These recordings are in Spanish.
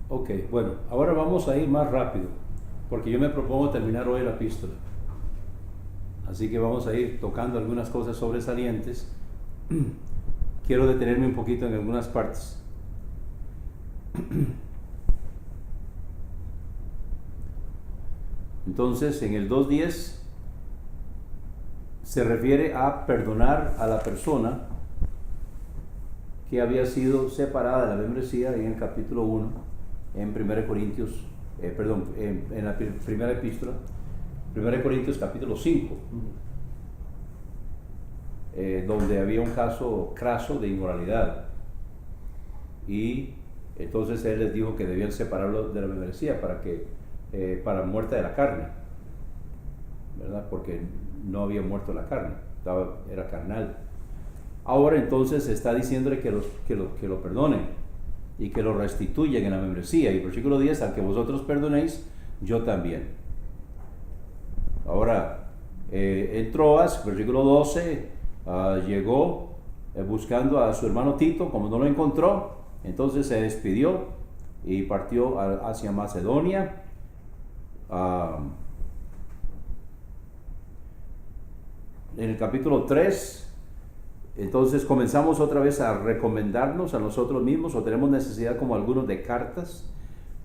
Ok, bueno, ahora vamos a ir más rápido, porque yo me propongo terminar hoy la epístola. Así que vamos a ir tocando algunas cosas sobresalientes. Quiero detenerme un poquito en algunas partes. Entonces, en el 2.10 se refiere a perdonar a la persona que había sido separada de la membresía en el capítulo 1, en 1 Corintios, en la primera epístola, 1 Corintios capítulo 5, donde había un caso craso de inmoralidad. Y entonces él les dijo que debían separarlo de la membresía para muerte de la carne, ¿verdad? Porque no había muerto la carne, era carnal. Ahora entonces está diciéndole que lo perdonen y que lo restituyan en la membresía. Y versículo 10, al que vosotros perdonéis, yo también. Ahora, en Troas, versículo 12, llegó buscando a su hermano Tito. Como no lo encontró, entonces se despidió y partió hacia Macedonia. En el capítulo 3, entonces comenzamos otra vez a recomendarnos a nosotros mismos, o tenemos necesidad como algunos de cartas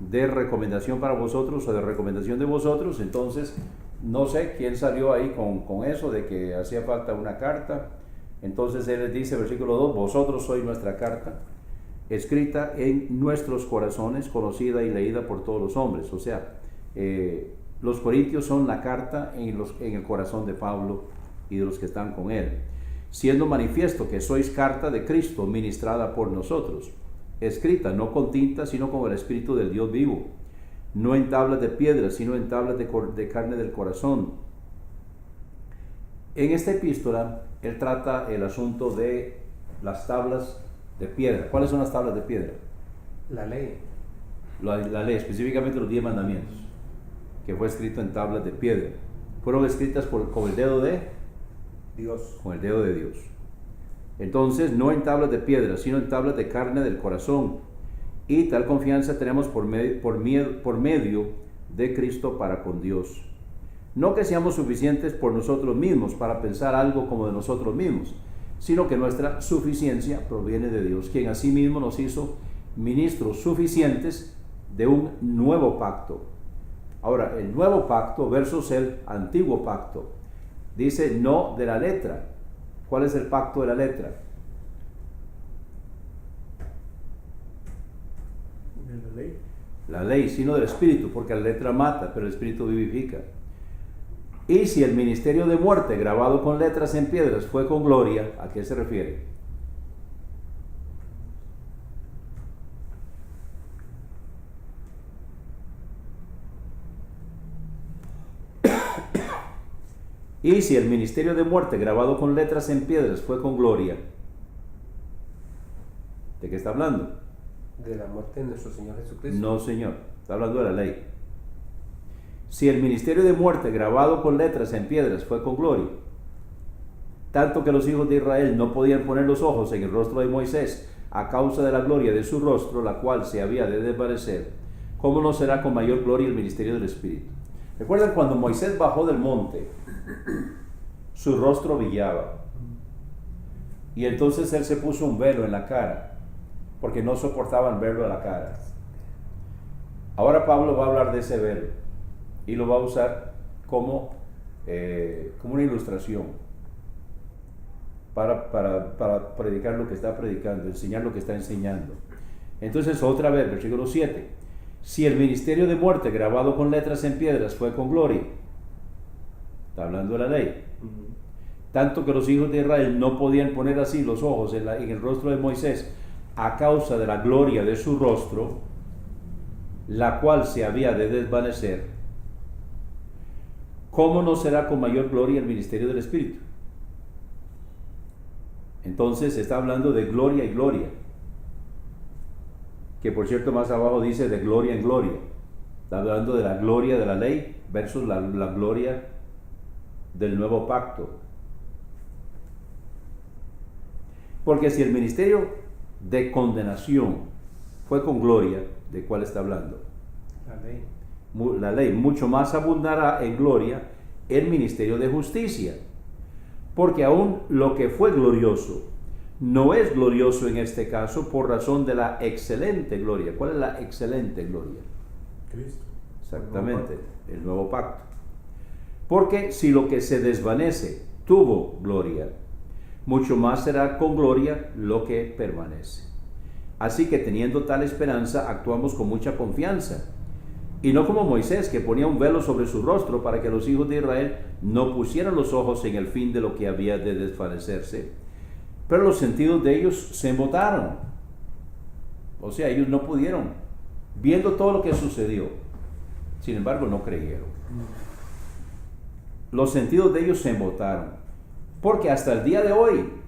de recomendación para vosotros o de recomendación de vosotros. Entonces no sé quién salió ahí con eso de que hacía falta una carta. Entonces él les dice, versículo 2, vosotros sois nuestra carta, escrita en nuestros corazones, conocida y leída por todos los hombres. O sea, los corintios son la carta en el corazón de Pablo y de los que están con él, siendo manifiesto que sois carta de Cristo, ministrada por nosotros, escrita no con tinta, sino con el Espíritu del Dios vivo, no en tablas de piedra, sino en tablas de carne del corazón. En esta epístola, él trata el asunto de las tablas de piedra. ¿Cuáles son las tablas de piedra? La ley. La ley, específicamente los 10 mandamientos, que fue escrito en tablas de piedra. Fueron escritas con el dedo de Dios. Con el dedo de Dios. Entonces, no en tablas de piedra, sino en tablas de carne del corazón. Y tal confianza tenemos por medio de Cristo para con Dios. No que seamos suficientes por nosotros mismos para pensar algo como de nosotros mismos, sino que nuestra suficiencia proviene de Dios, quien asimismo nos hizo ministros suficientes de un nuevo pacto. Ahora, el nuevo pacto versus el antiguo pacto. Dice no de la letra. ¿Cuál es el pacto de la letra? De la ley. La ley, sino del Espíritu, porque la letra mata, pero el Espíritu vivifica. Y si el ministerio de muerte grabado con letras en piedras fue con gloria, ¿a qué se refiere? Y si el ministerio de muerte grabado con letras en piedras fue con gloria, ¿de qué está hablando? De la muerte de nuestro Señor Jesucristo. No, Señor, está hablando de la ley. Si el ministerio de muerte grabado con letras en piedras fue con gloria, tanto que los hijos de Israel no podían poner los ojos en el rostro de Moisés a causa de la gloria de su rostro, la cual se había de desvanecer, ¿cómo no será con mayor gloria el ministerio del Espíritu? ¿Recuerdan cuando Moisés bajó del monte? Su rostro brillaba. Y entonces él se puso un velo en la cara, porque no soportaban verlo a la cara. Ahora Pablo va a hablar de ese velo y lo va a usar como una ilustración para predicar lo que está predicando, enseñar lo que está enseñando. Entonces otra vez, versículo 7, si el ministerio de muerte grabado con letras en piedras fue con gloria, está hablando de la ley, tanto que los hijos de Israel no podían poner así los ojos en el rostro de Moisés a causa de la gloria de su rostro, la cual se había de desvanecer, ¿cómo no será con mayor gloria el ministerio del Espíritu? Entonces está hablando de gloria y gloria, que por cierto más abajo dice de gloria en gloria. Está hablando de la gloria de la ley versus la gloria del nuevo pacto. Porque si el ministerio de condenación fue con gloria, ¿de cuál está hablando? La ley. La ley, mucho más abundará en gloria el ministerio de justicia. Porque aún lo que fue glorioso no es glorioso en este caso por razón de la excelente gloria. ¿Cuál es la excelente gloria? Cristo. Exactamente, el nuevo pacto. Porque si lo que se desvanece tuvo gloria, mucho más será con gloria lo que permanece. Así que teniendo tal esperanza, actuamos con mucha confianza. Y no como Moisés, que ponía un velo sobre su rostro para que los hijos de Israel no pusieran los ojos en el fin de lo que había de desvanecerse. Pero los sentidos de ellos se embotaron. O sea, ellos no pudieron, viendo todo lo que sucedió. Sin embargo, no creyeron. Los sentidos de ellos se embotaron. Porque hasta el día de hoy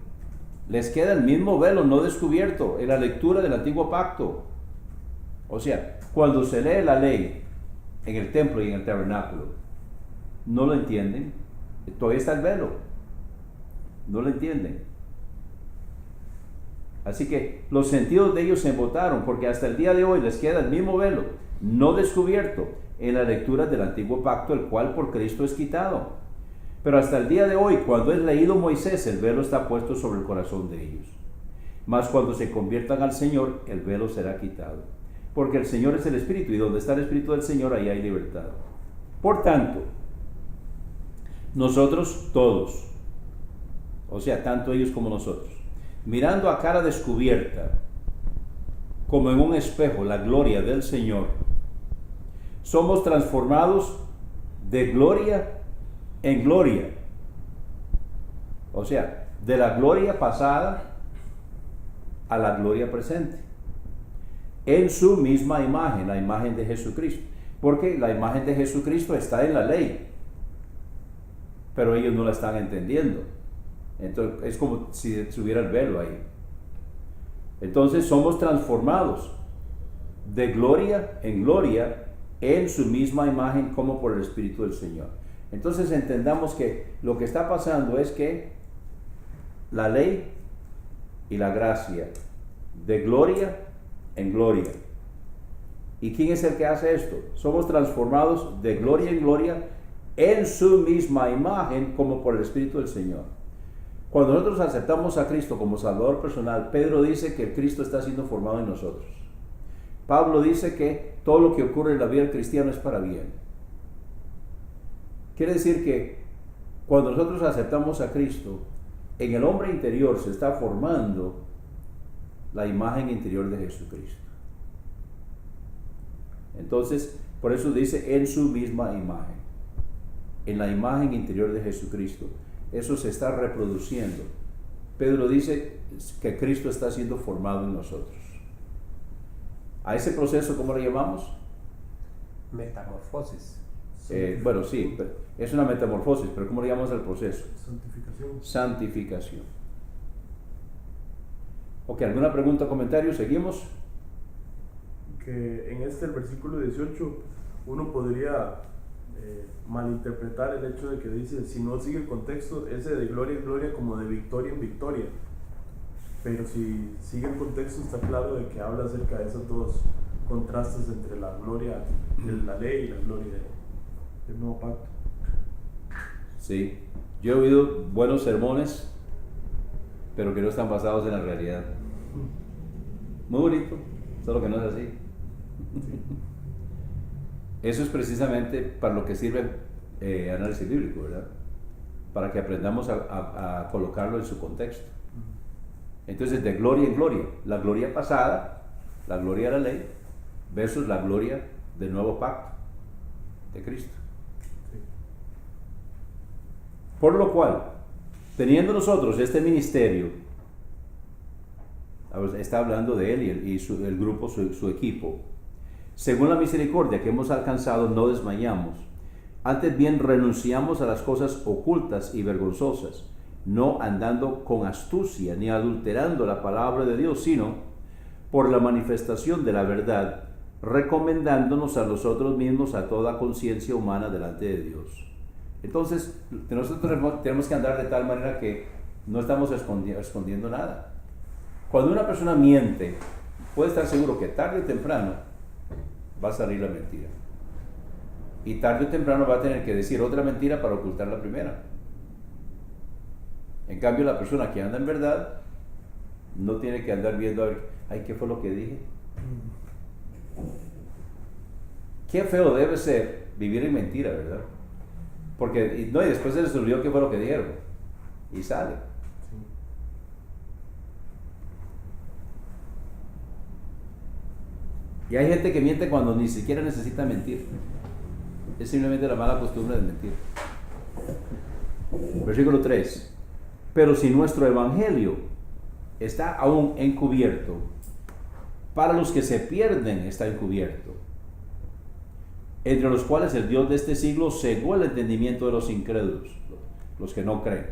les queda el mismo velo no descubierto en la lectura del antiguo pacto. O sea, cuando se lee la ley en el templo y en el tabernáculo, no lo entienden, todavía está el velo, no lo entienden. Así que los sentidos de ellos se embotaron, porque hasta el día de hoy les queda el mismo velo, no descubierto, en la lectura del antiguo pacto, el cual por Cristo es quitado. Pero hasta el día de hoy, cuando es leído Moisés, el velo está puesto sobre el corazón de ellos. Mas cuando se conviertan al Señor, el velo será quitado. Porque el Señor es el Espíritu, y donde está el Espíritu del Señor, ahí hay libertad. Por tanto, nosotros todos, o sea, tanto ellos como nosotros, mirando a cara descubierta, como en un espejo, la gloria del Señor, somos transformados de gloria en gloria. O sea, de la gloria pasada a la gloria presente. En su misma imagen, la imagen de Jesucristo. Porque la imagen de Jesucristo está en la ley, pero ellos no la están entendiendo. Entonces es como si hubiera el velo ahí. Entonces somos transformados de gloria en gloria en su misma imagen como por el Espíritu del Señor. Entonces entendamos que lo que está pasando es que la ley y la gracia de gloria en gloria. ¿Y quién es el que hace esto? Somos transformados de gloria en gloria en su misma imagen como por el Espíritu del Señor. Cuando nosotros aceptamos a Cristo como Salvador personal, Pedro dice que el Cristo está siendo formado en nosotros. Pablo dice que todo lo que ocurre en la vida del cristiano es para bien. Quiere decir que cuando nosotros aceptamos a Cristo, en el hombre interior se está formando la imagen interior de Jesucristo. Entonces, por eso dice en su misma imagen, en la imagen interior de Jesucristo. Eso se está reproduciendo. Pedro dice que Cristo está siendo formado en nosotros. A ese proceso, ¿cómo lo llamamos? Metamorfosis. Bueno, sí, es una metamorfosis, pero ¿cómo le llamamos al proceso? Santificación. Santificación. Ok, ¿alguna pregunta o comentario? ¿Seguimos? Que en el versículo 18 uno podría malinterpretar el hecho de que dice, si no sigue el contexto, ese de gloria en gloria como de victoria en victoria. Pero si sigue el contexto está claro de que habla acerca de esos dos contrastes entre la gloria de la ley y la gloria del nuevo pacto. Sí, yo he oído buenos sermones, pero que no están basados en la realidad. Muy bonito, solo que no es así. Eso es precisamente para lo que sirve análisis bíblico, ¿verdad? Para que aprendamos a colocarlo en su contexto. Entonces, de gloria en gloria, la gloria pasada, la gloria de la ley, versus la gloria del nuevo pacto de Cristo. Sí. Por lo cual, teniendo nosotros este ministerio, está hablando de él y el grupo, su equipo, según la misericordia que hemos alcanzado, no desmayamos. Antes bien renunciamos a las cosas ocultas y vergonzosas, no andando con astucia ni adulterando la palabra de Dios, sino por la manifestación de la verdad, recomendándonos a nosotros mismos a toda conciencia humana delante de Dios. Entonces, nosotros tenemos que andar de tal manera que no estamos escondiendo nada. Cuando una persona miente puede estar seguro que tarde o temprano va a salir la mentira. Y tarde o temprano va a tener que decir otra mentira para ocultar la primera. En cambio, la persona que anda en verdad no tiene que andar viendo a ver, ay, ¿qué fue lo que dije? Qué feo debe ser vivir en mentira, ¿verdad? Porque, y después se les olvidó qué fue lo que dijeron. Y sale. Y hay gente que miente cuando ni siquiera necesita mentir. Es simplemente la mala costumbre de mentir. Versículo 3. Pero si nuestro evangelio está aún encubierto, para los que se pierden está encubierto, entre los cuales el Dios de este siglo cegó el entendimiento de los incrédulos, los que no creen,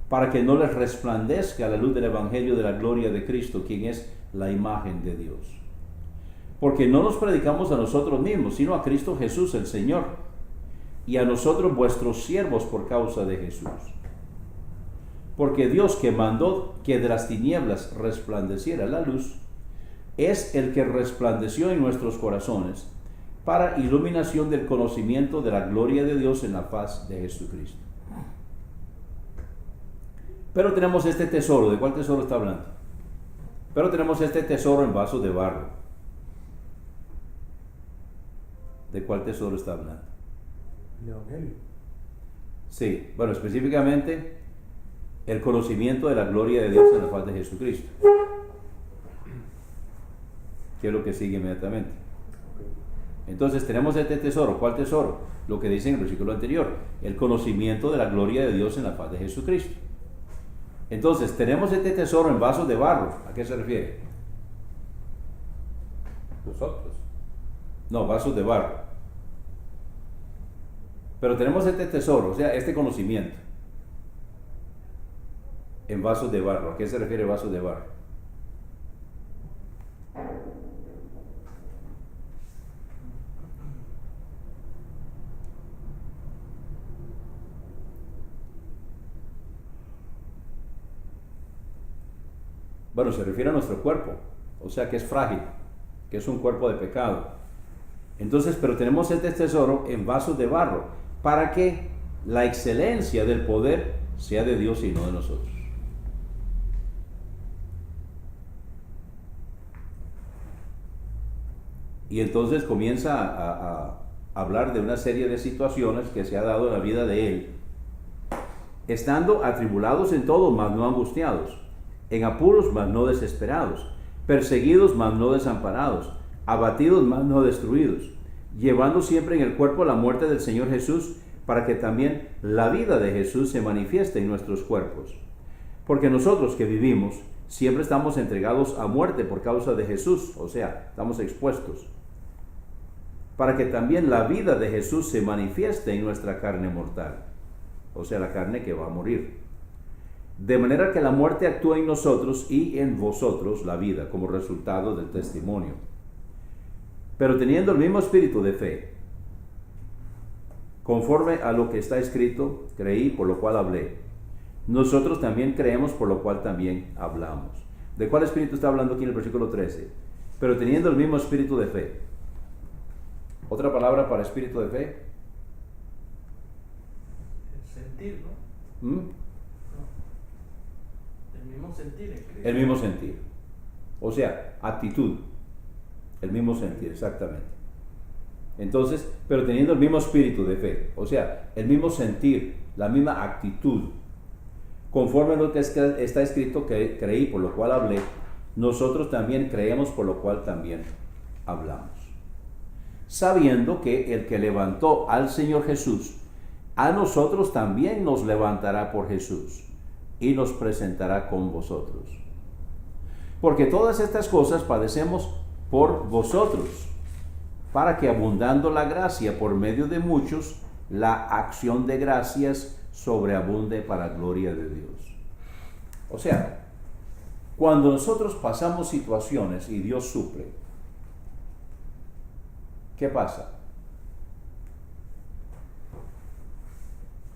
para que no les resplandezca la luz del evangelio de la gloria de Cristo, quien es la imagen de Dios. Porque no nos predicamos a nosotros mismos, sino a Cristo Jesús el Señor, y a nosotros vuestros siervos por causa de Jesús. Porque Dios, que mandó que de las tinieblas resplandeciera la luz, es el que resplandeció en nuestros corazones para iluminación del conocimiento de la gloria de Dios en la faz de Jesucristo. Pero tenemos este tesoro. ¿De cuál tesoro está hablando? Pero tenemos este tesoro en vasos de barro. ¿De cuál tesoro está hablando? El Evangelio. Sí, bueno, específicamente el conocimiento de la gloria de Dios en la faz de Jesucristo. ¿Qué es lo que sigue inmediatamente? Entonces tenemos este tesoro. ¿Cuál tesoro? Lo que dice en el versículo anterior, el conocimiento de la gloria de Dios en la faz de Jesucristo. Entonces tenemos este tesoro en vasos de barro. ¿A qué se refiere? Nosotros. No, vasos de barro. Pero tenemos este tesoro, o sea, este conocimiento en vasos de barro. ¿A qué se refiere vasos de barro? Bueno, se refiere a nuestro cuerpo, o sea que es frágil, que es un cuerpo de pecado. Entonces, pero tenemos este tesoro en vasos de barro, para que la excelencia del poder sea de Dios y no de nosotros. Y entonces comienza a hablar de una serie de situaciones que se ha dado en la vida de él, estando atribulados en todo, mas no angustiados, en apuros, mas no desesperados, perseguidos, mas no desamparados, abatidos, mas no destruidos, llevando siempre en el cuerpo la muerte del Señor Jesús, para que también la vida de Jesús se manifieste en nuestros cuerpos. Porque nosotros que vivimos, siempre estamos entregados a muerte por causa de Jesús, o sea, estamos expuestos, para que también la vida de Jesús se manifieste en nuestra carne mortal, o sea, la carne que va a morir. De manera que la muerte actúa en nosotros y en vosotros la vida, como resultado del testimonio. Pero teniendo el mismo espíritu de fe, conforme a lo que está escrito, creí, por lo cual hablé. Nosotros también creemos, por lo cual también hablamos. ¿De cuál espíritu está hablando aquí en el versículo 13? Pero teniendo el mismo espíritu de fe. ¿Otra palabra para espíritu de fe? El sentir, ¿no? ¿Mm? El mismo sentir. El mismo sentir. O sea, actitud. El mismo sentir, exactamente. Entonces, pero teniendo el mismo espíritu de fe, o sea, el mismo sentir, la misma actitud, conforme a lo que está escrito, que creí, por lo cual hablé, nosotros también creemos, por lo cual también hablamos. Sabiendo que el que levantó al Señor Jesús, a nosotros también nos levantará por Jesús y nos presentará con vosotros. Porque todas estas cosas padecemos por vosotros, para que abundando la gracia por medio de muchos, la acción de gracias sobreabunde para gloria de Dios. O sea, cuando nosotros pasamos situaciones y Dios suple, ¿qué pasa?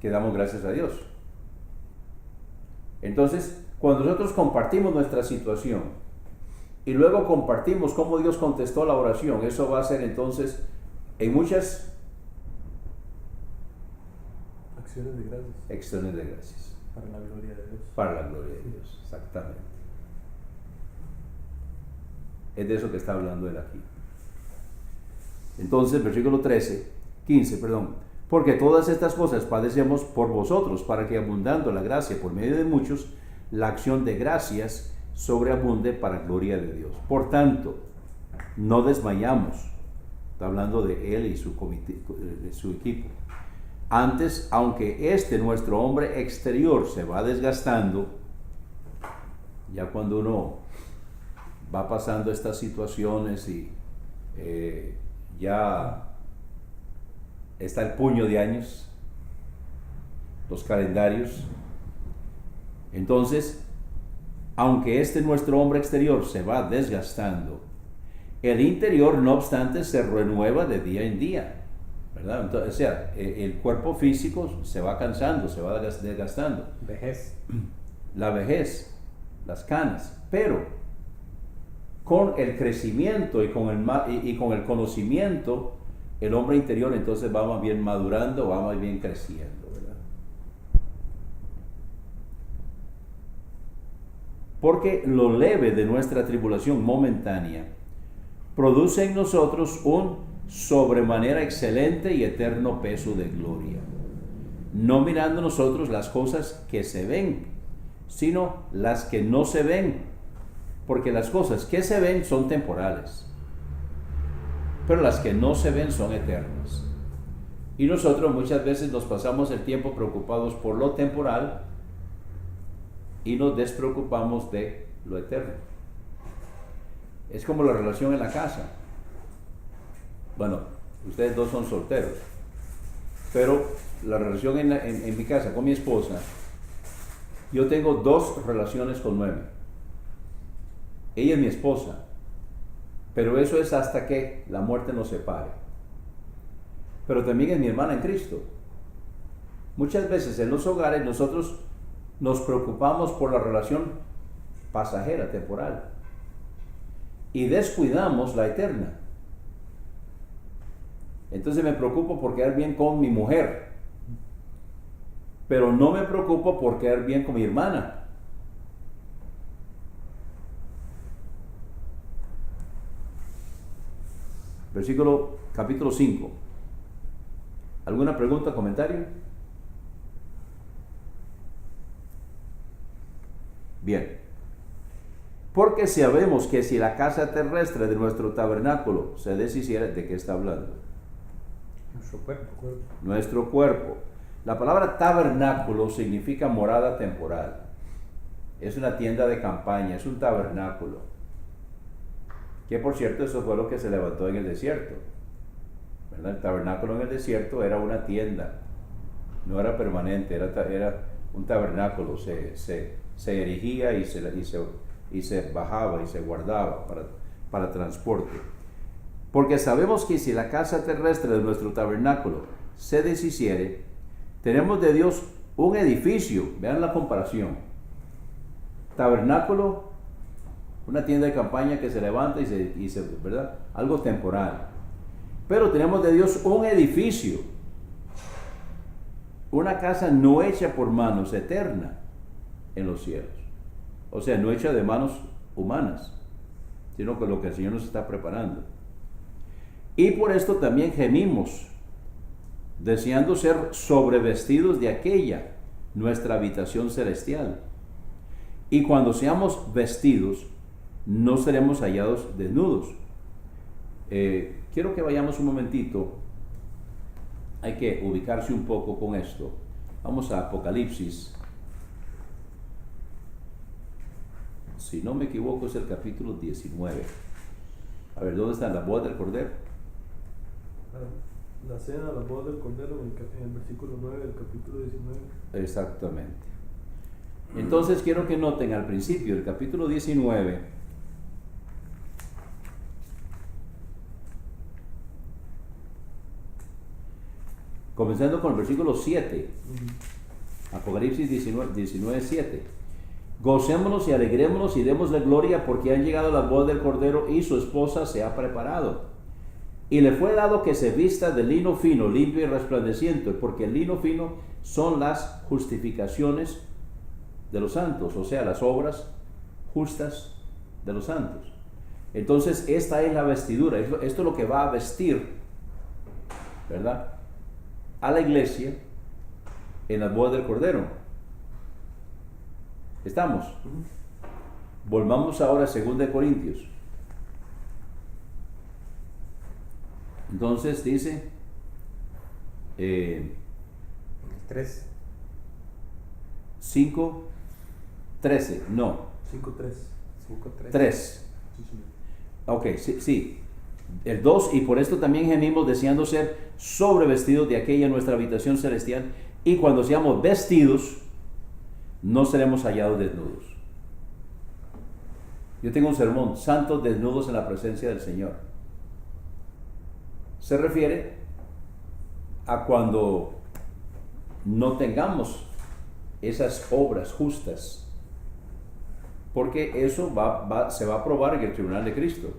Que damos gracias a Dios. Entonces, cuando nosotros compartimos nuestra situación y luego compartimos cómo Dios contestó la oración. Eso va a ser entonces en muchas Acciones de gracias. acciones de gracias. Para la gloria de Dios. Para la gloria de Dios, exactamente. Es de eso que está hablando él aquí. Entonces, versículo 15, porque todas estas cosas padecemos por vosotros, para que abundando la gracia por medio de muchos, la acción de gracias sobreabunde para gloria de Dios. Por tanto, no desmayamos. Está hablando de él y su comité, de su equipo. Antes, aunque nuestro hombre exterior se va desgastando, ya cuando uno va pasando estas situaciones y ya está el puño de años, los calendarios, entonces, aunque nuestro hombre exterior se va desgastando, el interior, no obstante, se renueva de día en día, ¿verdad? Entonces, o sea, el cuerpo físico se va cansando, se va desgastando. Vejez. La vejez, las canas, pero con el crecimiento y con el conocimiento, el hombre interior entonces va más bien madurando, va más bien creciendo, ¿verdad? Porque lo leve de nuestra tribulación momentánea produce en nosotros un sobremanera excelente y eterno peso de gloria, no mirando nosotros las cosas que se ven, sino las que no se ven, porque las cosas que se ven son temporales, pero las que no se ven son eternas. Y nosotros muchas veces nos pasamos el tiempo preocupados por lo temporal y nos despreocupamos de lo eterno. Es como la relación en la casa. Bueno, ustedes dos son solteros, pero la relación en mi casa con mi esposa, yo tengo 2 relaciones con Noemi. Ella es mi esposa, pero eso es hasta que la muerte nos separe. Pero también es mi hermana en Cristo. Muchas veces en los hogares nosotros nos preocupamos por la relación pasajera, temporal, y descuidamos la eterna. Entonces me preocupo por quedar bien con mi mujer, pero no me preocupo por quedar bien con mi hermana. Capítulo 5. ¿Alguna pregunta, comentario? Bien. Porque sabemos que si la casa terrestre de nuestro tabernáculo se deshiciera, ¿de qué está hablando? Nuestro cuerpo. Nuestro cuerpo. La palabra tabernáculo significa morada temporal. Es una tienda de campaña, es un tabernáculo. Que por cierto, eso fue lo que se levantó en el desierto, ¿verdad? El tabernáculo en el desierto era una tienda, no era permanente, era un tabernáculo, se erigía y se bajaba y se guardaba para transporte. Porque sabemos que si la casa terrestre de nuestro tabernáculo se deshiciere, tenemos de Dios un edificio. Vean la comparación. Tabernáculo, una tienda de campaña que se levanta y se ¿verdad? Algo temporal. Pero tenemos de Dios un edificio, una casa no hecha por manos, eterna en los cielos. O sea, no hecha de manos humanas, sino con lo que el Señor nos está preparando. Y por esto también gemimos, deseando ser sobrevestidos de aquella, nuestra habitación celestial. Y cuando seamos vestidos, no seremos hallados desnudos. Quiero que vayamos un momentito, hay que ubicarse un poco con esto. Vamos a Apocalipsis. Si no me equivoco es el capítulo 19. A ver, ¿dónde está la boda del Cordero? La cena, la boda del Cordero, en el versículo 9 del capítulo 19. Exactamente. Entonces quiero que noten al principio del capítulo 19, comenzando con el versículo 7, Apocalipsis 19, 7. Gocémonos y alegrémonos y démosle gloria porque han llegado las bodas del Cordero y su esposa se ha preparado. Y le fue dado que se vista de lino fino, limpio y resplandeciente, porque el lino fino son las justificaciones de los santos, o sea, las obras justas de los santos. Entonces, esta es la vestidura, esto es lo que va a vestir, ¿verdad?, a la iglesia en las bodas del Cordero. ¿Estamos? Volvamos ahora a 2 Corintios. Entonces dice, En el 3. 5:13, no, 5:3. 5:3. 3. Sí, señor. Ok, sí. El 2, y por esto también gemimos deseando ser sobrevestidos de aquella nuestra habitación celestial, y cuando seamos vestidos, no seremos hallados desnudos. Yo tengo un sermón, santos desnudos en la presencia del Señor. Se refiere a cuando no tengamos esas obras justas, porque eso se va a probar en el tribunal de Cristo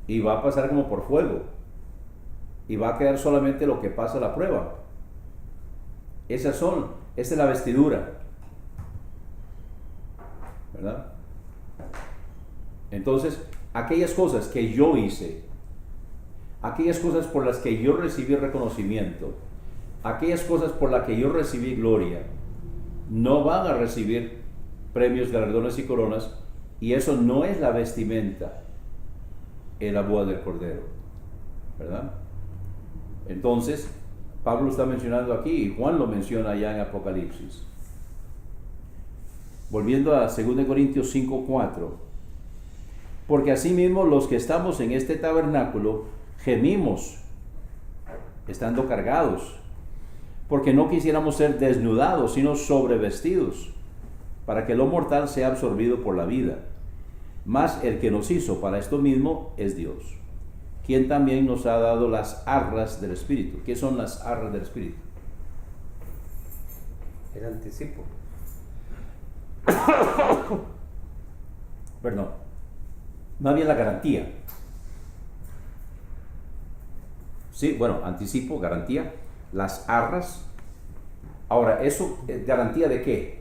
y va a pasar como por fuego y va a quedar solamente lo que pasa la prueba. Esa es la vestidura, ¿verdad? Entonces, aquellas cosas que yo hice, aquellas cosas por las que yo recibí reconocimiento, aquellas cosas por las que yo recibí gloria, no van a recibir premios, galardones y coronas, y eso no es la vestimenta en la boda del Cordero, ¿verdad? Entonces, Pablo está mencionando aquí, y Juan lo menciona allá en Apocalipsis. Volviendo a 2 Corintios 5:4, porque asimismo los que estamos en este tabernáculo gemimos, estando cargados, porque no quisiéramos ser desnudados, sino sobrevestidos, para que lo mortal sea absorbido por la vida. Mas el que nos hizo para esto mismo es Dios, quien también nos ha dado las arras del Espíritu. ¿Qué son las arras del Espíritu? El anticipo. Perdón, más bien la garantía. Sí, bueno, anticipo, garantía, las arras. Ahora, ¿eso garantía de qué?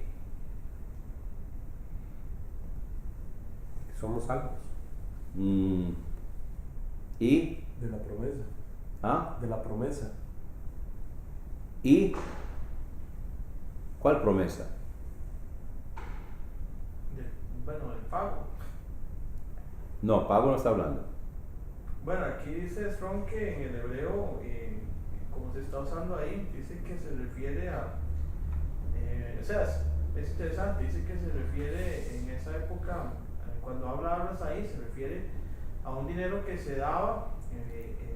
Somos salvos. Y De la promesa. ¿ah? De la promesa. ¿Y cuál promesa? Bueno, el pago. No, Pablo no está hablando. Bueno, aquí dice Strong que en el hebreo, como se está usando ahí, dice que se refiere a, o sea, es interesante, dice que se refiere en esa época, cuando hablas ahí, se refiere a un dinero que se daba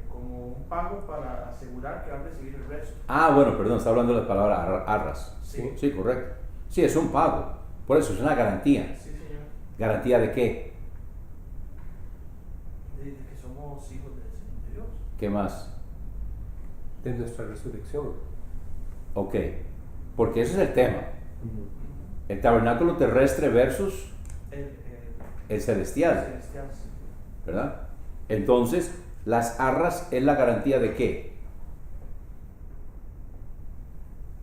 como un pago para asegurar que va a recibir el resto. Ah, bueno, perdón, está hablando de la palabra arras. Sí. Sí, correcto. Sí, es un pago. Por eso es una garantía. Sí, señor. ¿Garantía de qué? De que somos hijos de Dios. ¿Qué más? De nuestra resurrección. Ok, porque ese es el tema. El tabernáculo terrestre versus el celestial, celestial, sí. ¿verdad? Entonces, las arras es la garantía de qué?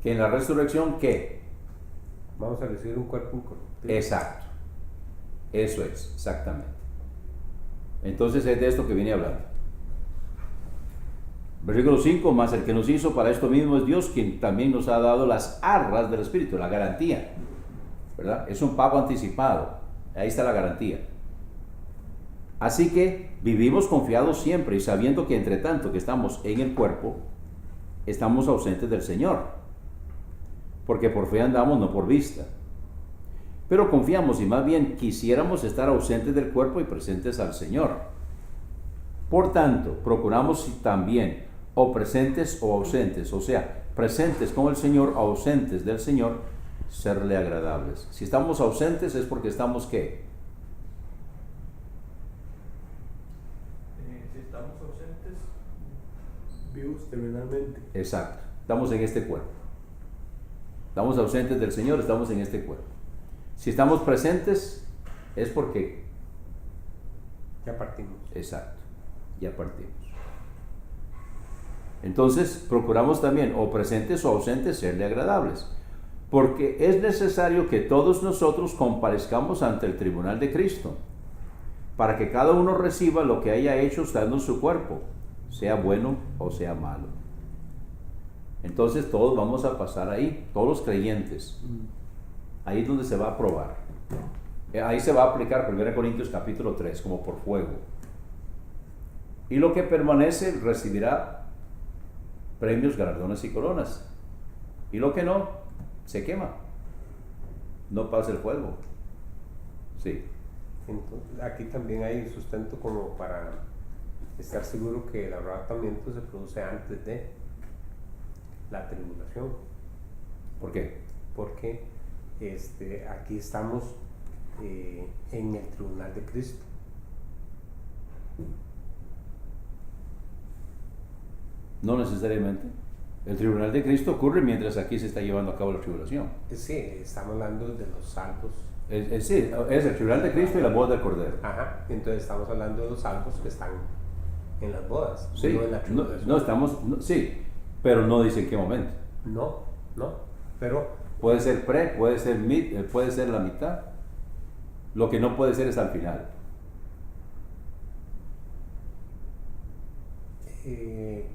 Que en la resurrección, ¿qué? Vamos a recibir un cuerpo incorruptible. Exacto. Eso es, exactamente. Entonces es de esto que viene hablando. Versículo 5, más el que nos hizo para esto mismo es Dios, quien también nos ha dado las arras del Espíritu, la garantía, ¿verdad? Es un pago anticipado, ahí está la garantía. Así que vivimos confiados siempre y sabiendo que entre tanto que estamos en el cuerpo, estamos ausentes del Señor, porque por fe andamos, no por vista. Pero confiamos y más bien quisiéramos estar ausentes del cuerpo y presentes al Señor. Por tanto, procuramos también, o presentes o ausentes, o sea, presentes con el Señor, ausentes del Señor, serle agradables. Si estamos ausentes es porque estamos ¿qué? Si estamos ausentes, Vivos terminalmente. Exacto, estamos en este cuerpo. Estamos ausentes del Señor, estamos en este cuerpo. Si estamos presentes, es porque, Ya partimos. exacto, ya partimos. Entonces, procuramos también, o presentes o ausentes, serle agradables, porque es necesario que todos nosotros comparezcamos ante el tribunal de Cristo, para que cada uno reciba lo que haya hecho estando en su cuerpo, sea bueno o sea malo. Entonces todos vamos a pasar ahí, todos los creyentes. Ahí es donde se va a probar. Ahí se va a aplicar 1 Corintios capítulo 3, como por fuego. Y lo que permanece recibirá premios, galardones y coronas. Y lo que no, se quema. No pasa el fuego. Sí. Entonces, aquí también hay sustento como para estar seguro que el arrebatamiento se produce antes de la tribulación. ¿Por qué? Porque aquí estamos en el tribunal de Cristo. No necesariamente. El tribunal de Cristo ocurre mientras aquí se está llevando a cabo la tribulación. Sí, estamos hablando de los salvos. Sí, es el tribunal de Cristo y la boda del Cordero. Ajá, entonces estamos hablando de los salvos que están en las bodas, Sí, no en la tribulación. no estamos, sí, pero no dice en qué momento. No, pero Puede ser puede ser mid, puede ser la mitad. Lo que no puede ser es al final.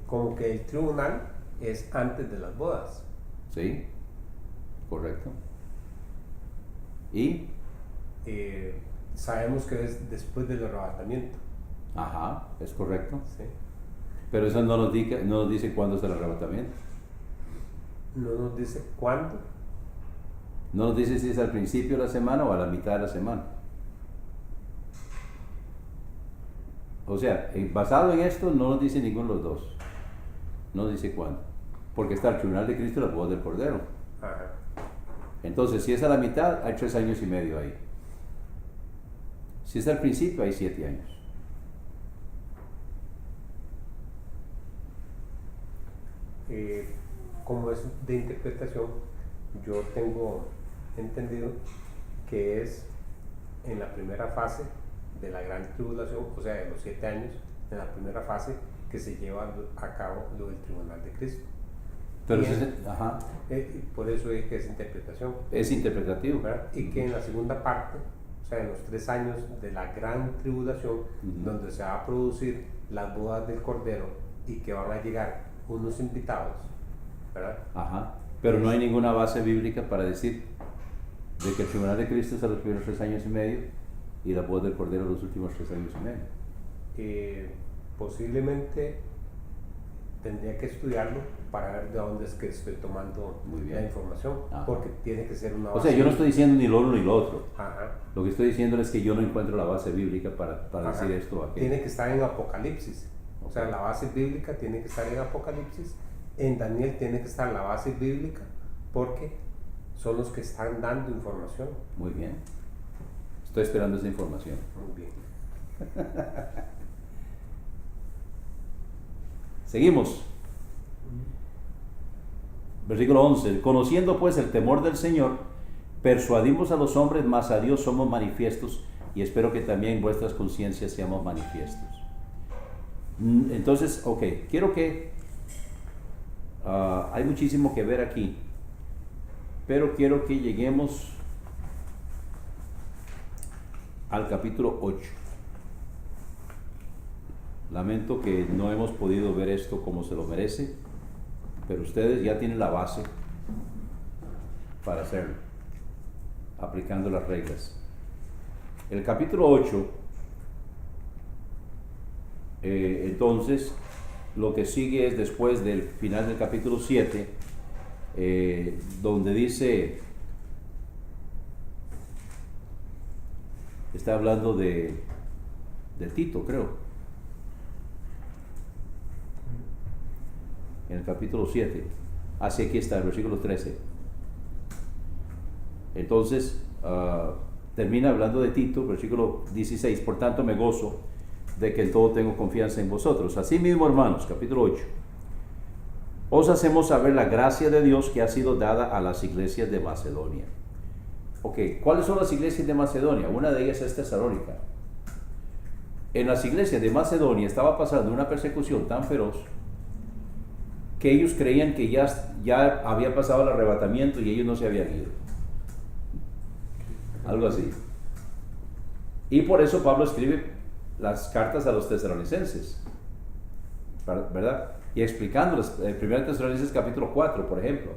como que el tribunal es antes de las bodas. ¿Sí? Correcto. ¿Y? Sabemos que es después del arrebatamiento. Ajá, es correcto. ¿Sí? Pero eso no nos dice cuándo es el arrebatamiento. No nos dice cuándo. No nos dice si es al principio de la semana o a la mitad de la semana. O sea, basado en esto, no nos dice ninguno de los dos. No dice cuándo. Porque está el tribunal de Cristo y la boda del Cordero. Ajá. Entonces, si es a la mitad, hay 3 años y medio ahí. Si es al principio, hay 7 años. Como es de interpretación, yo tengo entendido que es en la primera fase de la gran tribulación, o sea, de los 7 años, en la primera fase que se lleva a cabo lo del tribunal de Cristo. Pero Y ajá, por eso es que es interpretación, es interpretativo. ¿verdad? Y que en la segunda parte, o sea, en los 3 años de la gran tribulación, donde se va a producir las bodas del Cordero y que van a llegar unos invitados, ¿verdad? Ajá. Pero no hay ninguna base bíblica para decir de que el tribunal de Cristo es a los primeros 3 años y medio y la boda del Cordero los últimos 3 años y medio. Posiblemente tendría que estudiarlo para ver de dónde es que estoy tomando Muy bien. la información, Ajá. porque tiene que ser una O base. sea, yo no estoy diciendo ni lo uno ni lo otro. Ajá. Lo que estoy diciendo es que yo no encuentro la base bíblica para Ajá. decir esto o aquello. Tiene que estar en Apocalipsis. O sea, la base bíblica tiene que estar en Apocalipsis. En Daniel tiene que estar la base bíblica porque son los que están dando información. Muy bien. Estoy esperando esa información. Muy bien. Seguimos. Versículo 11. Conociendo pues el temor del Señor, persuadimos a los hombres, mas a Dios somos manifiestos, y espero que también vuestras conciencias seamos manifiestos. Entonces, ok, quiero que hay muchísimo que ver aquí, pero quiero que lleguemos al capítulo 8. Lamento que no hemos podido ver esto como se lo merece, pero ustedes ya tienen la base para hacerlo, aplicando las reglas. El capítulo 8, entonces, lo que sigue es después del final del capítulo 7, donde dice, está hablando de Tito, creo. En el capítulo 7, así aquí está, el versículo 13. Entonces, termina hablando de Tito, versículo 16, por tanto me gozo de que en todo tengo confianza en vosotros. Asimismo, hermanos, capítulo 8, os hacemos saber la gracia de Dios que ha sido dada a las iglesias de Macedonia. Ok, ¿cuáles son las iglesias de Macedonia? Una de ellas es Tesalónica. En las iglesias de Macedonia estaba pasando una persecución tan feroz que ellos creían que ya había pasado el arrebatamiento y ellos no se habían ido. Algo así. Y por eso Pablo escribe las cartas a los tesalonicenses, ¿verdad? Y explicándoles, en 1 Tesalonicenses capítulo 4, por ejemplo,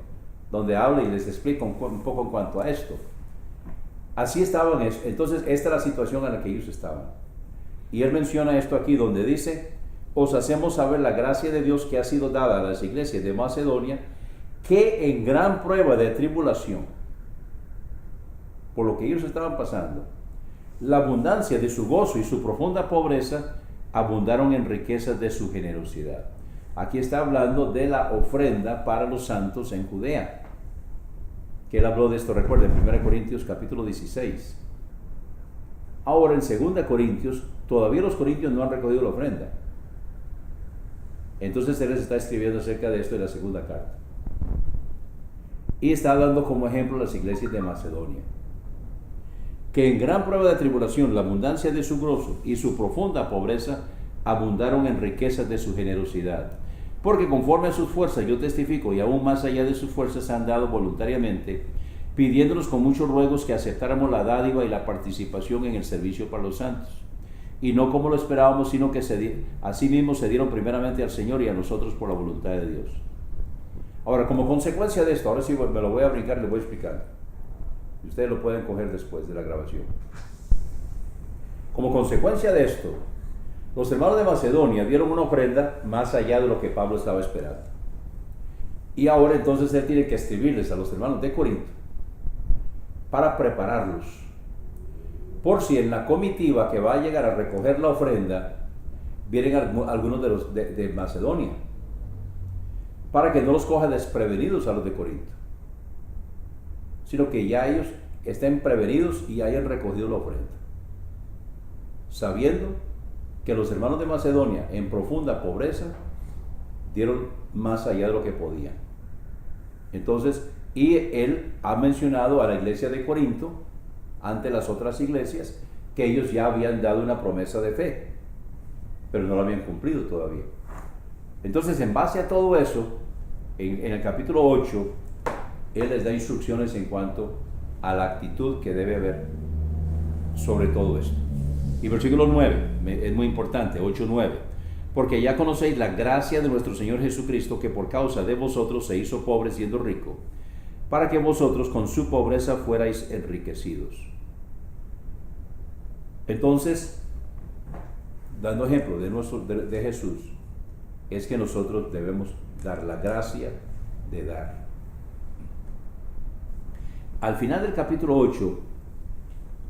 donde habla y les explica un poco en cuanto a esto. Así estaban, entonces esta es la situación en la que ellos estaban. Y él menciona esto aquí donde dice: os hacemos saber la gracia de Dios que ha sido dada a las iglesias de Macedonia, que en gran prueba de tribulación, por lo que ellos estaban pasando, la abundancia de su gozo y su profunda pobreza abundaron en riquezas de su generosidad. Aquí está hablando de la ofrenda para los santos en Judea, que él habló de esto, recuerden, en 1 Corintios capítulo 16. Ahora en 2 Corintios, todavía los corintios no han recogido la ofrenda. Entonces él les está escribiendo acerca de esto en la segunda carta. Y está dando como ejemplo las iglesias de Macedonia, que en gran prueba de tribulación la abundancia de su gozo y su profunda pobreza abundaron en riquezas de su generosidad. Porque conforme a sus fuerzas yo testifico, y aún más allá de sus fuerzas han dado voluntariamente, pidiéndonos con muchos ruegos que aceptáramos la dádiva y la participación en el servicio para los santos. Y no como lo esperábamos, sino que así mismo se dieron primeramente al Señor y a nosotros por la voluntad de Dios. Ahora, como consecuencia de esto, ahora sí me lo voy a brincar y le voy a explicar. Y ustedes lo pueden coger después de la grabación. Como consecuencia de esto, los hermanos de Macedonia dieron una ofrenda más allá de lo que Pablo estaba esperando. Y ahora entonces él tiene que escribirles a los hermanos de Corinto para prepararlos, por si en la comitiva que va a llegar a recoger la ofrenda vienen algunos de los de Macedonia, para que no los coja desprevenidos a los de Corinto, sino que ya ellos estén prevenidos y hayan recogido la ofrenda, sabiendo que los hermanos de Macedonia en profunda pobreza dieron más allá de lo que podían. Entonces, y él ha mencionado a la iglesia de Corinto ante las otras iglesias que ellos ya habían dado una promesa de fe, pero no la habían cumplido todavía. Entonces, en base a todo eso, en el capítulo 8, él les da instrucciones en cuanto a la actitud que debe haber sobre todo esto. Y versículo 9, es muy importante, 8:9. Porque ya conocéis la gracia de nuestro Señor Jesucristo, que por causa de vosotros se hizo pobre siendo rico, para que vosotros con su pobreza fuerais enriquecidos. Entonces, dando ejemplo de Jesús, es que nosotros debemos dar la gracia de dar. Al final del capítulo 8,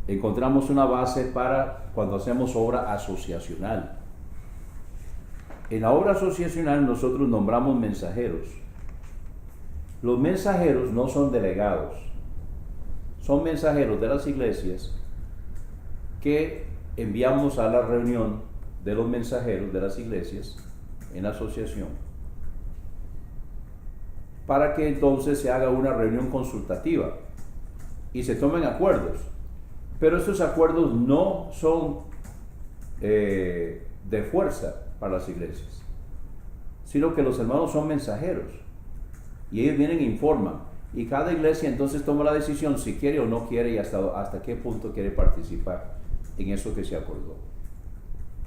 encontramos una base para cuando hacemos obra asociacional. En la obra asociacional nosotros nombramos mensajeros. Los mensajeros no son delegados, son mensajeros de las iglesias que enviamos a la reunión de los mensajeros de las iglesias en asociación, para que entonces se haga una reunión consultativa y se tomen acuerdos. Pero estos acuerdos no son de fuerza para las iglesias, sino que los hermanos son mensajeros y ellos vienen e informan, y cada iglesia entonces toma la decisión si quiere o no quiere y hasta qué punto quiere participar en eso que se acordó.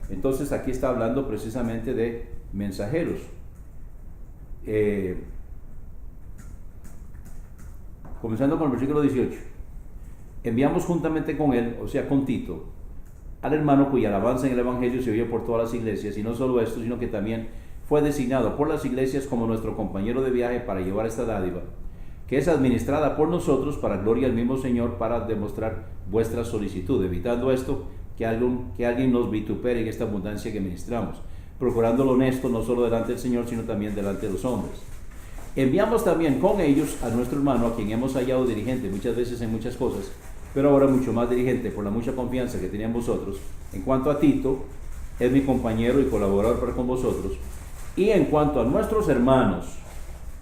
Entonces aquí está hablando precisamente de mensajeros. Comenzando con el versículo 18. Enviamos juntamente con él, o sea con Tito, al hermano cuya alabanza en el evangelio se oye por todas las iglesias, y no solo esto, sino que también fue designado por las iglesias como nuestro compañero de viaje para llevar esta dádiva, que es administrada por nosotros para gloria del mismo Señor, para demostrar vuestra solicitud, evitando esto, que alguien nos vitupere en esta abundancia que ministramos, procurando lo honesto no solo delante del Señor, sino también delante de los hombres. Enviamos también con ellos a nuestro hermano, a quien hemos hallado dirigente muchas veces en muchas cosas, pero ahora mucho más dirigente por la mucha confianza que tenía en vosotros. En cuanto a Tito, es mi compañero y colaborador para con vosotros. Y en cuanto a nuestros hermanos,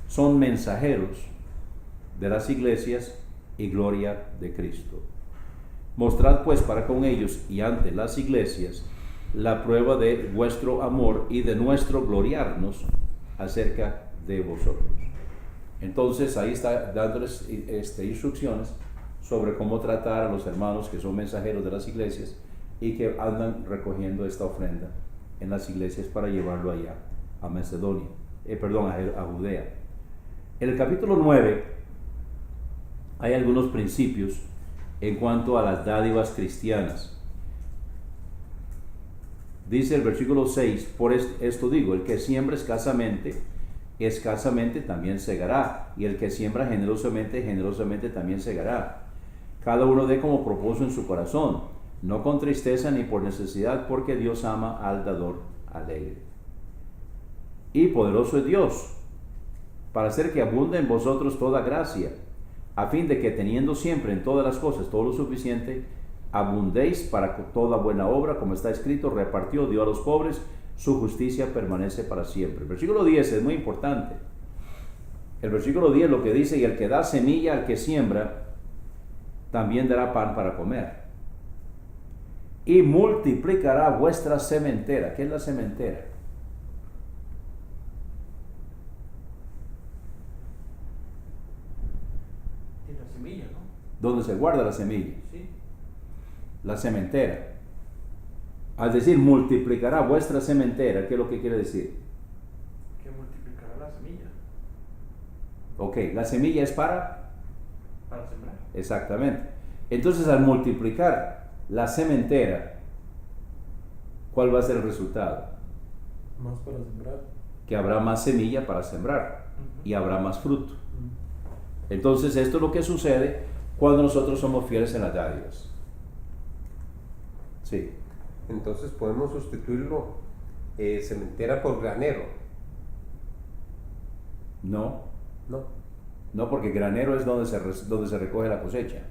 son mensajeros de las iglesias y gloria de Cristo. Mostrad pues para con ellos y ante las iglesias la prueba de vuestro amor y de nuestro gloriarnos acerca de vosotros. Entonces ahí está dándoles instrucciones sobre cómo tratar a los hermanos que son mensajeros de las iglesias y que andan recogiendo esta ofrenda en las iglesias para llevarlo allá a Macedonia, a Judea. En el capítulo 9 hay algunos principios en cuanto a las dádivas cristianas. Dice el versículo 6, por esto digo, el que siembra escasamente también segará, y el que siembra generosamente también segará. Cada uno dé como propuso en su corazón, no con tristeza ni por necesidad, porque Dios ama al dador alegre. Y poderoso es Dios, para hacer que abunde en vosotros toda gracia, a fin de que teniendo siempre en todas las cosas todo lo suficiente, abundéis para toda buena obra, como está escrito, repartió, dio a los pobres, su justicia permanece para siempre. El versículo 10 es muy importante. El versículo 10 lo que dice, y el que da semilla al que siembra, también dará pan para comer. Y multiplicará vuestra sementera. ¿Qué es la sementera? Y la semilla, ¿no? Donde se guarda la semilla. Sí. La sementera. Al decir multiplicará vuestra sementera, ¿qué es lo que quiere decir? Que multiplicará la semilla Ok, la semilla es para sembrar. Exactamente. Entonces, al multiplicar la sementera, ¿cuál va a ser el resultado? Más para sembrar. Que habrá más semilla para sembrar y habrá más fruto. Mm. Entonces, esto es lo que sucede cuando nosotros somos fieles en las dádivas. Sí. Entonces podemos sustituirlo sementera por granero. No, No. no, porque granero es donde se recoge la cosecha.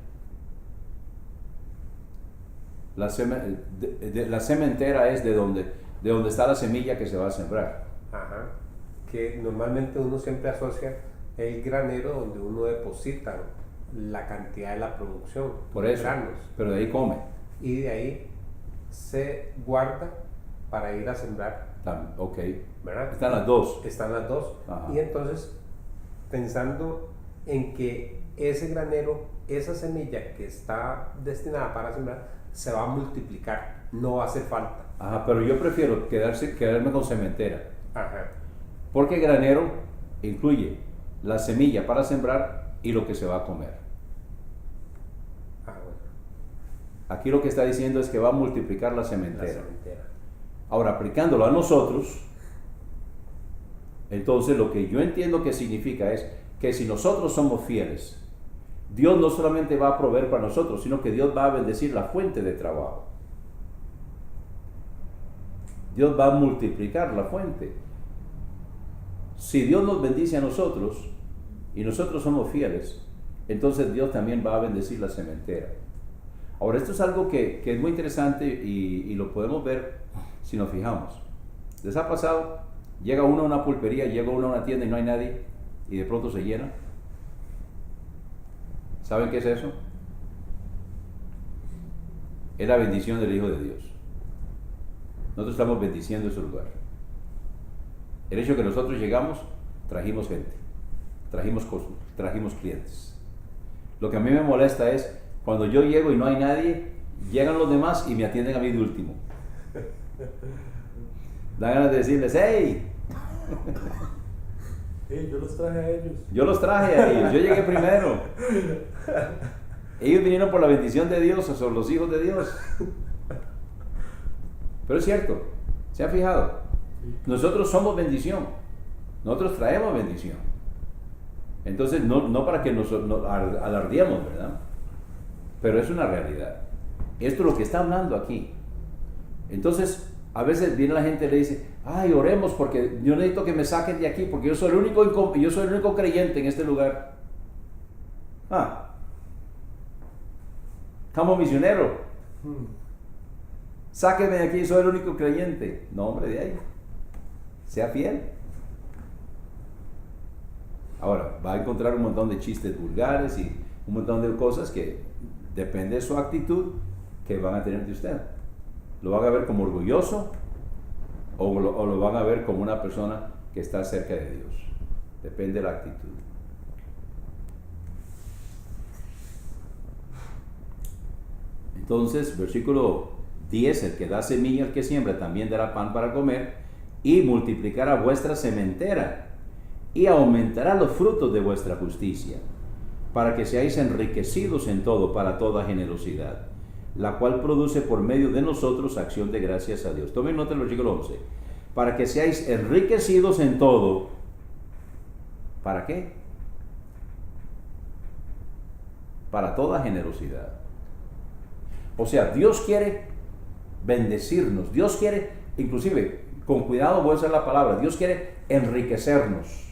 La sementera es de donde está la semilla que se va a sembrar. Ajá. Que normalmente uno siempre asocia el granero donde uno deposita la cantidad de la producción. Por los eso, granos. pero de ahí come. Y de ahí se guarda para ir a sembrar, Ok, ¿verdad? están las dos. Están las dos. Ajá. Y entonces, pensando en que ese granero, esa semilla que está destinada para sembrar, se va a multiplicar, no va a hacer falta. Ajá, pero yo prefiero quedarme con sementera. Ajá. Porque granero incluye la semilla para sembrar y lo que se va a comer. Ah, bueno. Aquí lo que está diciendo es que va a multiplicar la La sementera. sementera. Ahora, aplicándolo a nosotros, entonces lo que yo entiendo que significa es que si nosotros somos fieles, Dios no solamente va a proveer para nosotros, sino que Dios va a bendecir la fuente de trabajo. Dios va a multiplicar la fuente. Si Dios nos bendice a nosotros y nosotros somos fieles, entonces Dios también va a bendecir la sementera. Ahora, esto es algo que es muy interesante y lo podemos ver si nos fijamos. ¿Les ha pasado? Llega uno a una pulpería, llega uno a una tienda y no hay nadie y de pronto se llena. ¿Saben qué es eso? Es la bendición del Hijo de Dios. Nosotros estamos bendiciendo ese lugar. El hecho de que nosotros llegamos, trajimos gente, trajimos cosas, trajimos clientes. Lo que a mí me molesta es cuando yo llego y no hay nadie, llegan los demás y me atienden a mí de último. Da ganas de decirles, ¡hey! Yo los traje a ellos. Yo los traje a ellos, yo llegué primero. Ellos vinieron por la bendición de Dios, son los hijos de Dios. Pero es cierto, ¿se ha fijado? Nosotros somos bendición, nosotros traemos bendición. Entonces, no para que nos alardeemos, ¿verdad? Pero es una realidad. Esto es lo que está hablando aquí. Entonces, a veces viene la gente y le dice, ay, oremos porque yo necesito que me saquen de aquí porque yo soy el único creyente en este lugar. Como misionero, sáqueme de aquí, soy el único creyente. No, hombre, de ahí. Sea fiel. Ahora, va a encontrar un montón de chistes vulgares un montón de cosas que depende de su actitud que van a tener de usted. ¿Lo van a ver como orgulloso o lo van a ver como una persona que está cerca de Dios? Depende de la actitud. Entonces, versículo 10, el que da semilla al que siembra también dará pan para comer, y multiplicará vuestra sementera, y aumentará los frutos de vuestra justicia, para que seáis enriquecidos en todo para toda generosidad, la cual produce por medio de nosotros acción de gracias a Dios. Tomen nota del versículo 11. Para que seáis enriquecidos en todo. ¿Para qué? Para toda generosidad. O sea, Dios quiere bendecirnos. Dios quiere, inclusive, con cuidado voy a usar la palabra, Dios quiere enriquecernos.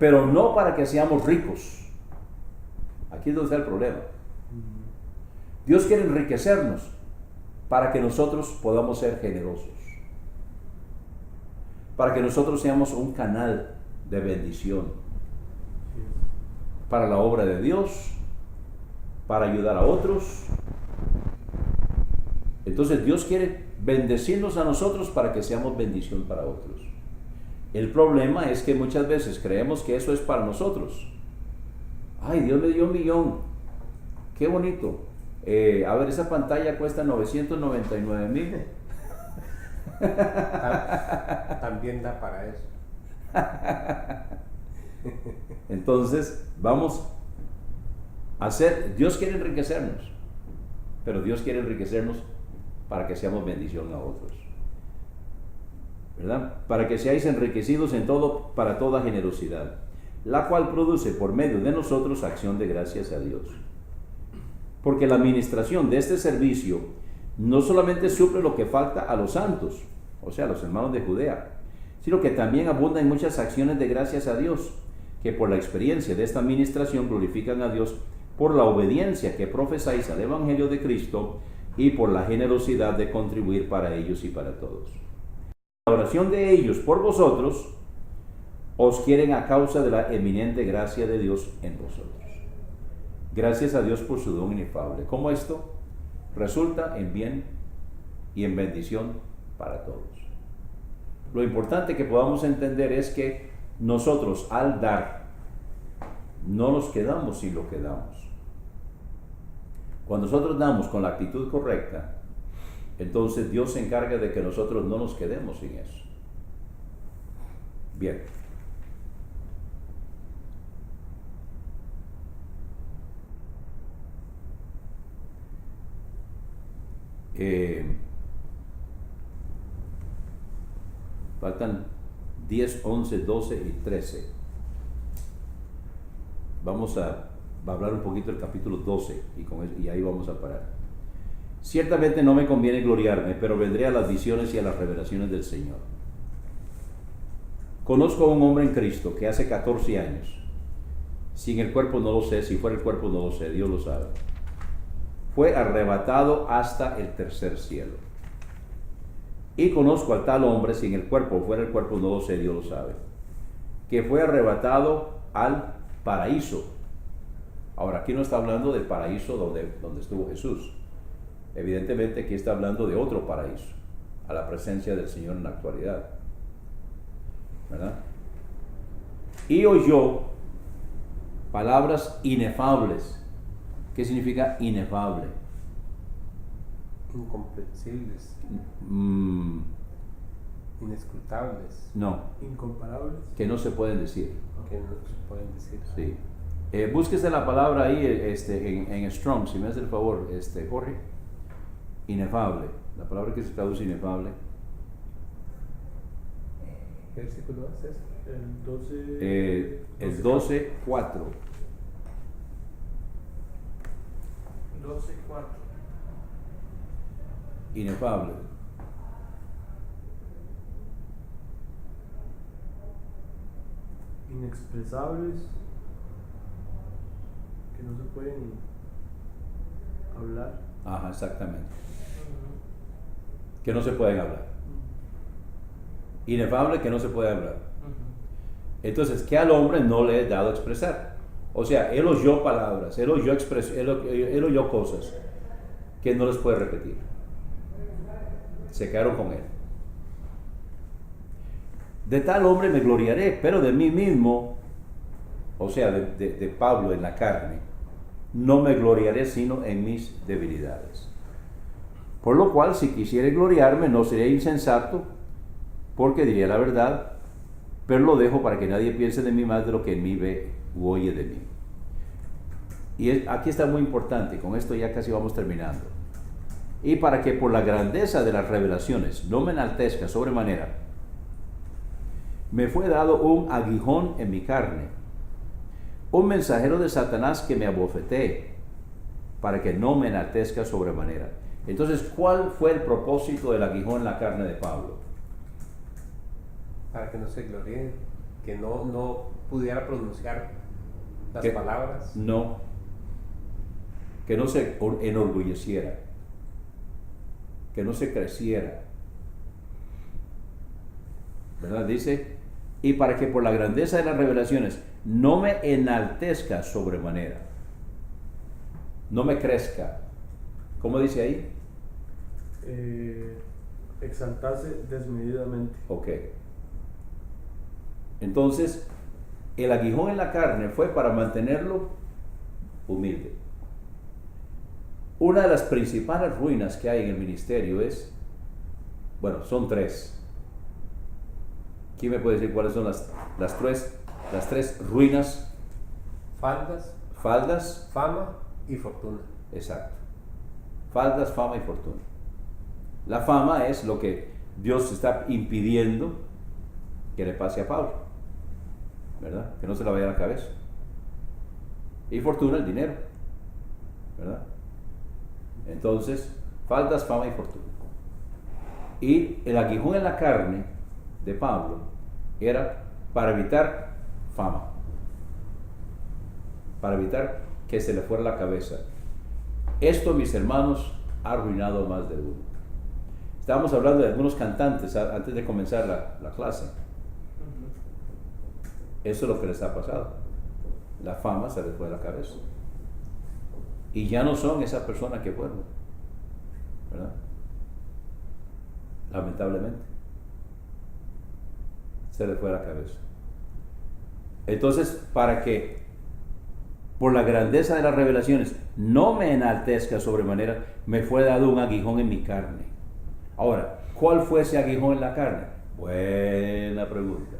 Pero no para que seamos ricos. Aquí es donde está el problema. Dios quiere enriquecernos para que nosotros podamos ser generosos. Para que nosotros seamos un canal de bendición. Para la obra de Dios, para ayudar a otros. Entonces Dios quiere bendecirnos a nosotros para que seamos bendición para otros. El problema es que muchas veces creemos que eso es para nosotros. Ay, Dios me dio 1 millón. Qué bonito. A ver, esa pantalla cuesta 999,000. También da para eso. Entonces, vamos a hacer, Dios quiere enriquecernos, pero Dios quiere enriquecernos para que seamos bendición a otros. ¿Verdad? Para que seáis enriquecidos en todo, para toda generosidad, la cual produce por medio de nosotros acción de gracias a Dios. Porque la administración de este servicio no solamente suple lo que falta a los santos, o sea, a los hermanos de Judea, sino que también abunda en muchas acciones de gracias a Dios, que por la experiencia de esta administración glorifican a Dios por la obediencia que profesáis al Evangelio de Cristo y por la generosidad de contribuir para ellos y para todos. La oración de ellos por vosotros os quieren a causa de la eminente gracia de Dios en vosotros. Gracias a Dios por su don inefable. ¿Cómo esto resulta en bien y en bendición para todos? Lo importante que podamos entender es que nosotros al dar no nos quedamos sin lo que damos. Cuando nosotros damos con la actitud correcta, entonces Dios se encarga de que nosotros no nos quedemos sin eso. Bien. Faltan 10, 11, 12 y 13. Vamos a hablar un poquito del capítulo 12 y ahí vamos a parar. Ciertamente no me conviene gloriarme, pero vendré a las visiones y a las revelaciones del Señor. Conozco a un hombre en Cristo que hace 14 años, si en el cuerpo no lo sé, si fuera el cuerpo no lo sé, Dios lo sabe, fue arrebatado hasta el tercer cielo. Y conozco al tal hombre, si en el cuerpo o fuera el cuerpo no lo sé, Dios lo sabe, que fue arrebatado al paraíso. Ahora, aquí no está hablando del paraíso donde estuvo Jesús. Evidentemente aquí está hablando de otro paraíso, a la presencia del Señor en la actualidad, ¿verdad? Y oyó palabras inefables. ¿Qué significa inefable? Incomprensibles, inescrutables, No, Incomparables. que no se pueden decir. que no se pueden decir. Sí. Búsquese la palabra ahí en Strong, si me hace el favor, Jorge. Inefable, la palabra que se traduce inefable. ¿Qué versículo es ese? El 12. El 12:4. 12:4. Inefable. Inexpresables. Que no se pueden hablar. Ajá, exactamente. Que no se pueden hablar. Inefable, que no se puede hablar. Entonces, ¿qué al hombre no le he dado a expresar? O sea, él oyó palabras, él oyó él oyó cosas que no les puede repetir. Se quedaron con él. De tal hombre me gloriaré, pero de mí mismo, o sea, de Pablo en la carne, no me gloriaré sino en mis debilidades. Por lo cual, si quisiera gloriarme, no sería insensato, porque diría la verdad, pero lo dejo para que nadie piense de mí más de lo que en mí ve u oye de mí. Y aquí está muy importante, con esto ya casi vamos terminando. Y para que por la grandeza de las revelaciones no me enaltezca sobremanera, me fue dado un aguijón en mi carne, un mensajero de Satanás que me abofetee, para que no me enaltezca sobremanera. Entonces, ¿cuál fue el propósito del aguijón en la carne de Pablo? Para que no se gloríe, que no pudiera pronunciar las palabras. No, que no se enorgulleciera, que no se creciera, ¿verdad? Dice, y para que por la grandeza de las revelaciones no me enaltezca sobremanera, no me crezca. ¿Cómo dice ahí? Exaltarse desmedidamente. Ok. Entonces, el aguijón en la carne fue para mantenerlo humilde. Una de las principales ruinas que hay en el ministerio es, bueno, son tres. ¿Quién me puede decir cuáles son las tres ruinas? Faldas. Fama y fortuna. Exacto. Faldas, fama y fortuna. La fama es lo que Dios está impidiendo que le pase a Pablo, ¿verdad? Que no se la vaya a la cabeza. Y fortuna, el dinero, ¿verdad? Entonces, faldas, fama y fortuna. Y el aguijón en la carne de Pablo era para evitar fama, para evitar que se le fuera la cabeza. Esto, mis hermanos, ha arruinado a más de uno. Estábamos hablando de algunos cantantes antes de comenzar la clase. Eso es lo que les ha pasado. La fama se les fue de la cabeza. Y ya no son esa persona que fueron, ¿verdad? Lamentablemente. Se les fue de la cabeza. Entonces, para que por la grandeza de las revelaciones no me enaltezca sobremanera, me fue dado un aguijón en mi carne. Ahora, ¿cuál fue ese aguijón en la carne? Buena pregunta.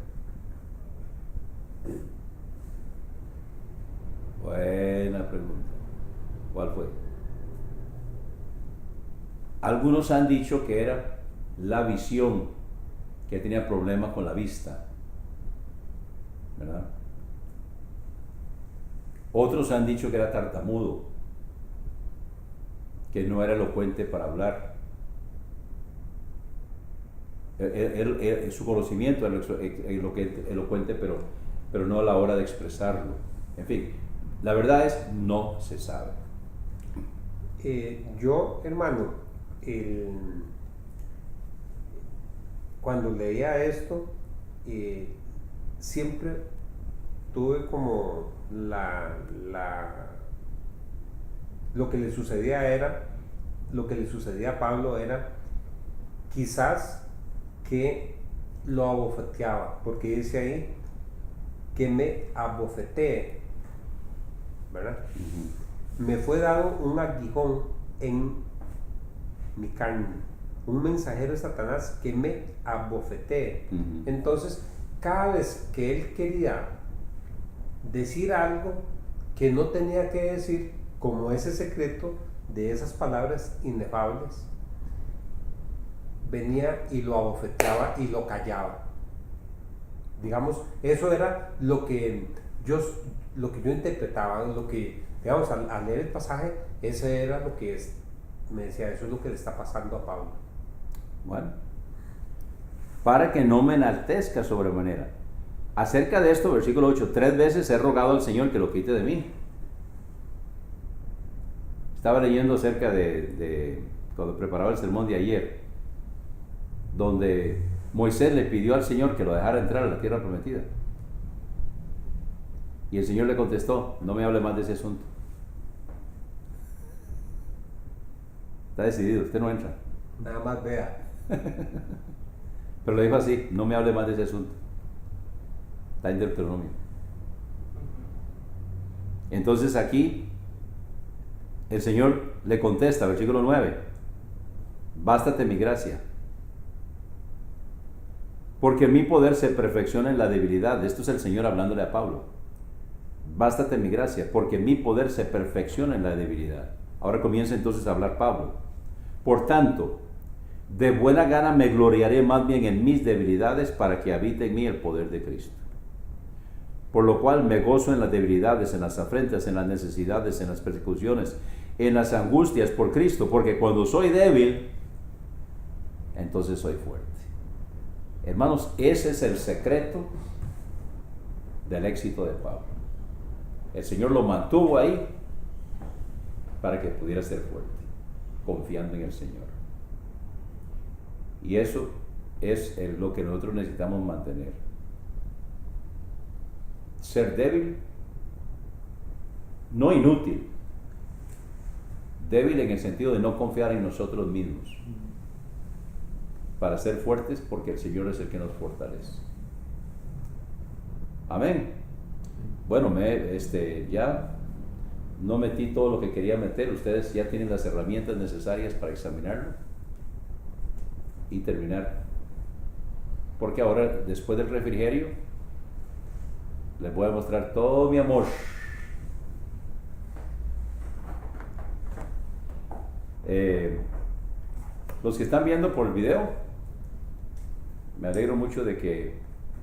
Buena pregunta. ¿Cuál fue? Algunos han dicho que era la visión, que tenía problemas con la vista, ¿verdad? Otros han dicho que era tartamudo, que no era elocuente para hablar. Su conocimiento era elocuente, pero no a la hora de expresarlo. En fin, la verdad es, no se sabe. Yo, hermano, cuando leía esto, siempre tuve como lo que le sucedía a Pablo era quizás que lo abofeteaba, porque dice ahí que me abofetee, ¿verdad? Me fue dado un aguijón en mi carne, un mensajero de Satanás que me abofetee. Entonces, cada vez que él quería decir algo que no tenía que decir, como ese secreto de esas palabras inefables, venía y lo abofeteaba y lo callaba. Digamos, eso era lo que yo interpretaba, lo que, digamos, al leer el pasaje, ese era lo que me decía, eso es lo que le está pasando a Pablo. Bueno, para que no me enaltezca sobremanera. Acerca de esto, versículo 8, 3 veces he rogado al Señor que lo quite de mí. Estaba leyendo acerca de cuando preparaba el sermón de ayer, donde Moisés le pidió al Señor que lo dejara entrar a la tierra prometida. Y el Señor le contestó, no me hable más de ese asunto. Está decidido, usted no entra. Nada más vea. Pero le dijo así, no me hable más de ese asunto. Está en Deuteronomio. Entonces aquí el Señor le contesta, versículo 9, bástate mi gracia, porque mi poder se perfecciona en la debilidad. Esto es el Señor hablándole a Pablo. Bástate mi gracia, porque mi poder se perfecciona en la debilidad. Ahora comienza entonces a hablar Pablo. Por tanto, de buena gana me gloriaré más bien en mis debilidades, para que habite en mí el poder de Cristo. Por lo cual me gozo en las debilidades, en las afrentas, en las necesidades, en las persecuciones, en las angustias por Cristo, porque cuando soy débil, entonces soy fuerte. Hermanos, ese es el secreto del éxito de Pablo. El Señor lo mantuvo ahí para que pudiera ser fuerte, confiando en el Señor. Y eso es lo que nosotros necesitamos mantener. Ser débil, no inútil, débil en el sentido de no confiar en nosotros mismos, para ser fuertes, porque el Señor es el que nos fortalece. Amén. Bueno, ya no metí todo lo que quería meter. Ustedes ya tienen las herramientas necesarias para examinarlo y terminar, porque ahora, después del refrigerio, les voy a mostrar todo mi amor. Los que están viendo por el video, me alegro mucho de que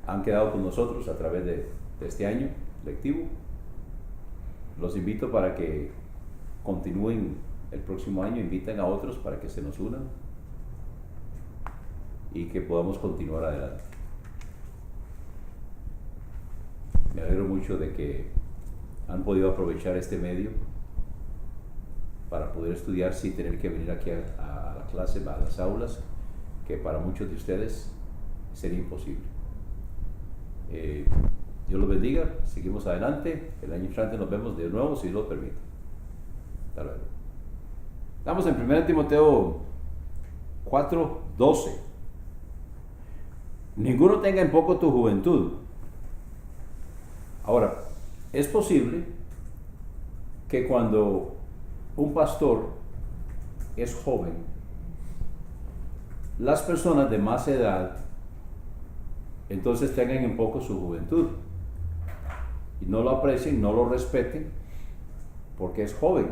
han quedado con nosotros a través de este año lectivo. Los invito para que continúen el próximo año, inviten a otros para que se nos unan y que podamos continuar adelante. Me alegro mucho de que han podido aprovechar este medio para poder estudiar sin tener que venir aquí a la clase, a las aulas, que para muchos de ustedes sería imposible. Dios los bendiga, seguimos adelante. El año entrante nos vemos de nuevo, si Dios lo permite. Hasta luego. Estamos en 1 Timoteo 4:12. Ninguno tenga en poco tu juventud. Ahora, es posible que cuando un pastor es joven, las personas de más edad entonces tengan en poco su juventud y no lo aprecien, no lo respeten, porque es joven,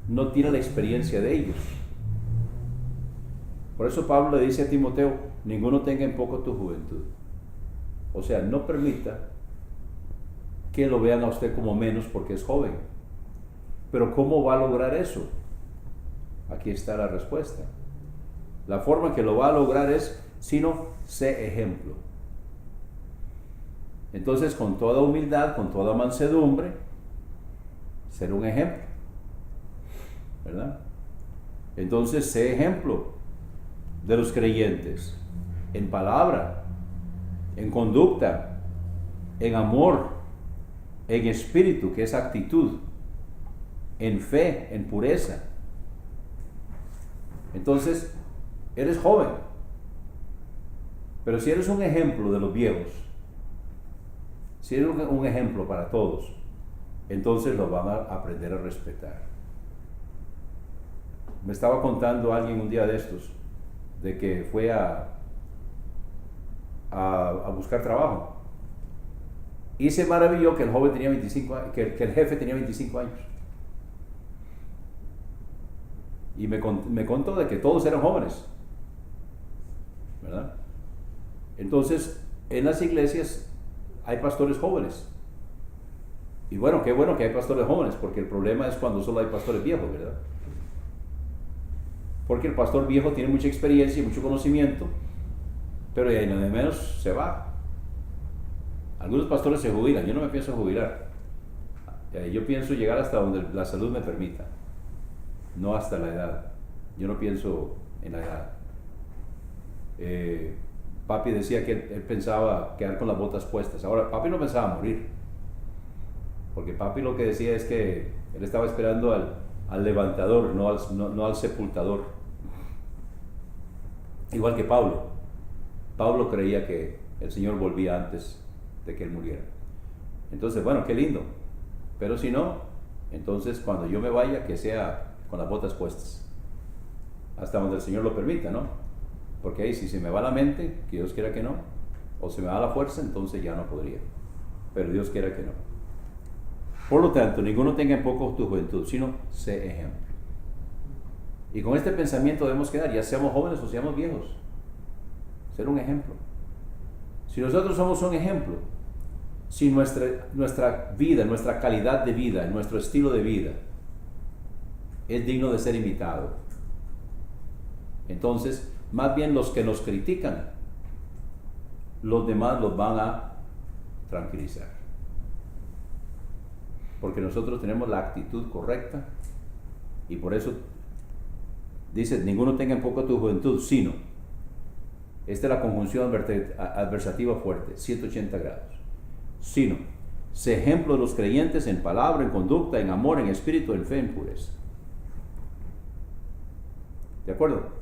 no tiene la experiencia de ellos. Por eso Pablo le dice a Timoteo, ninguno tenga en poco tu juventud. O sea, no permita que lo vean a usted como menos porque es joven. Pero ¿cómo va a lograr eso? Aquí está la respuesta. La forma que lo va a lograr es, sino, sé ejemplo. Entonces, con toda humildad, con toda mansedumbre, ser un ejemplo, ¿verdad? Entonces, sé ejemplo de los creyentes, en palabra, en conducta, en amor, en espíritu, que es actitud, en fe, en pureza. Entonces, eres joven, pero si eres un ejemplo de los viejos, si eres un ejemplo para todos, entonces lo van a aprender a respetar. Me estaba contando alguien un día de estos, de que fue a buscar trabajo, y se maravilló que el joven tenía 25 años, que el jefe tenía 25 años. Y me contó de que todos eran jóvenes, ¿verdad? Entonces, en las iglesias hay pastores jóvenes. Y bueno, qué bueno que hay pastores jóvenes, porque el problema es cuando solo hay pastores viejos, ¿verdad? Porque el pastor viejo tiene mucha experiencia y mucho conocimiento, pero de menos se va. Algunos pastores se jubilan, yo no me pienso jubilar. Yo pienso llegar hasta donde la salud me permita, no hasta la edad. Yo no pienso en la edad. Papi decía que él pensaba quedar con las botas puestas. Ahora, papi no pensaba morir. Porque papi lo que decía es que él estaba esperando al levantador, no al sepultador. Igual que Pablo. Pablo creía que el Señor volvía antes de que él muriera. Entonces, bueno, qué lindo. Pero si no, entonces cuando yo me vaya, que sea con las botas puestas. Hasta donde el Señor lo permita, ¿no? Porque ahí si se me va la mente, que Dios quiera que no, o se me va la fuerza, entonces ya no podría. Pero Dios quiera que no. Por lo tanto, ninguno tenga en poco tu juventud, sino sé ejemplo. Y con este pensamiento debemos quedar, ya seamos jóvenes o seamos viejos. Ser un ejemplo. Si nosotros somos un ejemplo, si nuestra vida, nuestra calidad de vida, nuestro estilo de vida es digno de ser imitado, entonces, más bien los que nos critican, los demás los van a tranquilizar. Porque nosotros tenemos la actitud correcta y por eso dice, ninguno tenga en poco tu juventud, sino, esta es la conjunción adversativa fuerte, 180 grados, sino, sé ejemplo de los creyentes en palabra, en conducta, en amor, en espíritu, en fe, en pureza. ¿De acuerdo?